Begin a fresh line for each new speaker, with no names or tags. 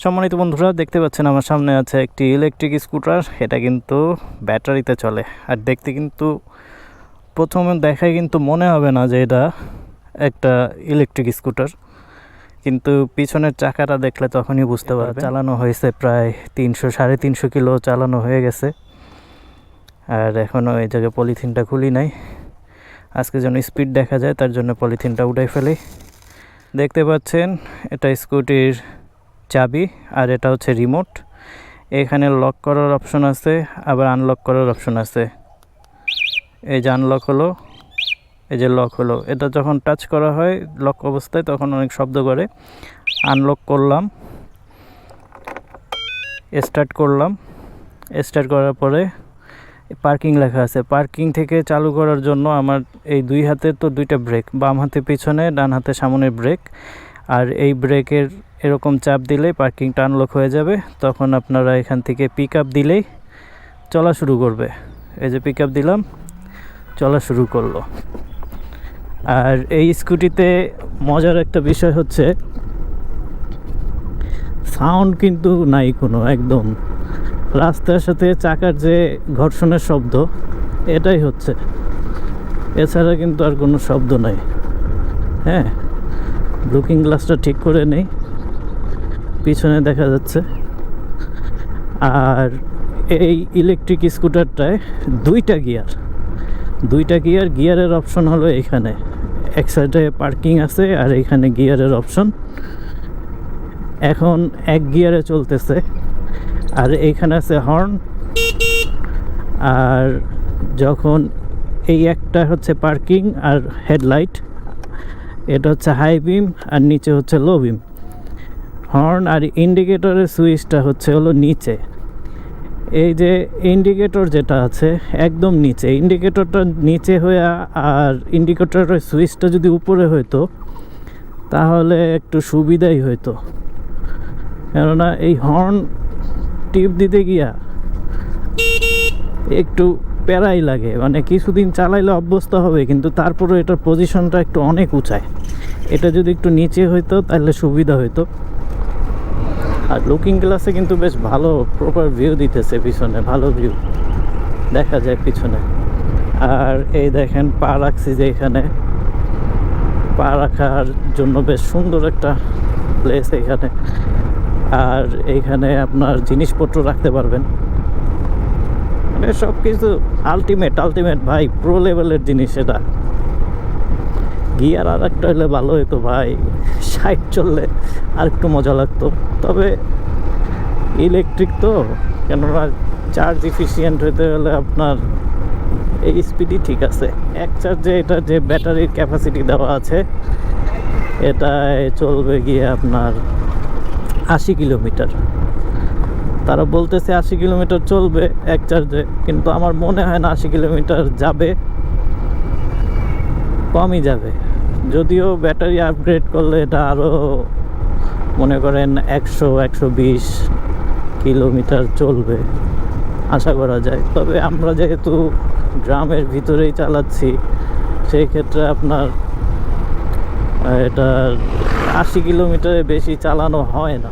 সম্মানিত বন্ধুরা, দেখতে পাচ্ছেন আমার সামনে আছে একটি ইলেকট্রিক স্কুটার। এটা কিন্তু ব্যাটারিতে চলে। আর দেখতে কিন্তু প্রথমে দেখায় কিন্তু মনে হবে না যে এটা একটা ইলেকট্রিক স্কুটার, কিন্তু পিছনের চাকাটা দেখলে তখনই বুঝতে পারবে। চালানো হয়েছে প্রায় 300-350 কিলো চালানো হয়ে গেছে। আর এখনও এই জায়গায় পলিথিনটা খুলি নাই। আজকে যেন স্পিড দেখা যায় তার জন্য পলিথিনটা উঠাই ফেলি। দেখতে পাচ্ছেন এটা স্কুটির চাবি, আর এটা হচ্ছে রিমোট। এখানে লক করার অপশন আছে, আবার আনলক করার অপশন আছে। এই যে আনলক হলো, এই যে লক হলো। এটা যখন টাচ করা হয় লক অবস্থায় তখন অনেক শব্দ করে। আনলক করলাম, স্টার্ট করলাম। স্টার্ট করার পরে পার্কিং লেখা আছে। পার্কিং থেকে চালু করার জন্য আমার এই দুই হাতে তো দুইটা ব্রেক, বাম হাতে পিছনে, ডান হাতে সামনের ব্রেক। আর এই ব্রেকের এরকম চাপ দিলেই পার্কিংটা আনলক হয়ে যাবে। তখন আপনারা এখান থেকে পিক আপ দিলেই চলা শুরু করবে। এই যে পিক আপ দিলাম, চলা শুরু করলো। আর এই স্কুটিতে মজার একটা বিষয় হচ্ছে সাউন্ড কিন্তু নাই কোনো, একদম রাস্তার সাথে চাকার যে ঘর্ষণের শব্দ এটাই হচ্ছে, এছাড়া কিন্তু আর কোনো শব্দ নাই। হ্যাঁ, লুকিং গ্লাসটা ঠিক করে নেই, পিছনে দেখা যাচ্ছে। আর এই ইলেকট্রিক স্কুটারটায় দুইটা গিয়ারের অপশন হলো এখানে। এক সাইডে পার্কিং আছে আর এখানে গিয়ারের অপশন। এখন এক গিয়ারে চলতেছে। আর এইখানে আছে হর্ন। আর যখন এই একটা হচ্ছে পার্কিং আর হেডলাইট, এটা হচ্ছে হাই বিম আর নিচে হচ্ছে লো বিম। হর্ন আর ইন্ডিকেটরের সুইচটা হলো নিচে। এই যে ইন্ডিকেটর যেটা আছে একদম নিচে, ইন্ডিকেটরটা নিচে হয়ে আর ইন্ডিকেটরের সুইচটা যদি উপরে হইতো তাহলে একটু সুবিধাই হইতো। কেননা এই হর্ন টিপ দিতে গিয়া একটু প্যারাই লাগে, মানে কিছুদিন চালাইলে অভ্যস্ত হবে, কিন্তু তারপরে এটার পজিশনটা একটু অনেক উঁচায়। এটা যদি একটু নিচে হইতো তাহলে সুবিধা হইতো। আর লুকিং গ্লাসে কিন্তু বেশ ভালো প্রপার ভিউ দিতেছে, পিছনে ভালো ভিউ দেখা যায় পিছনে। আর এই দেখেন পা রাখছি যে এখানে, পা রাখার জন্য বেশ সুন্দর একটা প্লেস এখানে। আর এইখানে আপনার জিনিসপত্র রাখতে পারবেন, মানে সব কিছু আলটিমেট ভাই, প্রো লেভেলের জিনিস এটা। গিয়ার আর একটা হলে ভালো হতো ভাই, 60 চললে আর একটু মজা লাগতো। তবে ইলেকট্রিক তো, কেননা চার্জ এফিসিয়েন্ট হতে হলে আপনার এই স্পিডই ঠিক আছে। এক চার্জে এটা যে ব্যাটারির ক্যাপাসিটি দেওয়া আছে এটায় চলবে গিয়ে আপনার 80 কিলোমিটার। তারা বলতেছে 80 কিলোমিটার চলবে এক চার্জে, কিন্তু আমার মনে হয় না 80 কিলোমিটার যাবে, কমই যাবে। যদিও ব্যাটারি আপগ্রেড করলে এটা আরও মনে করেন 100-120 কিলোমিটার চলবে আশা করা যায়। তবে আমরা যেহেতু গ্রামের ভিতরেই চালাচ্ছি, সেই ক্ষেত্রে আপনার এটা 80 কিলোমিটারে বেশি চালানো হয় না।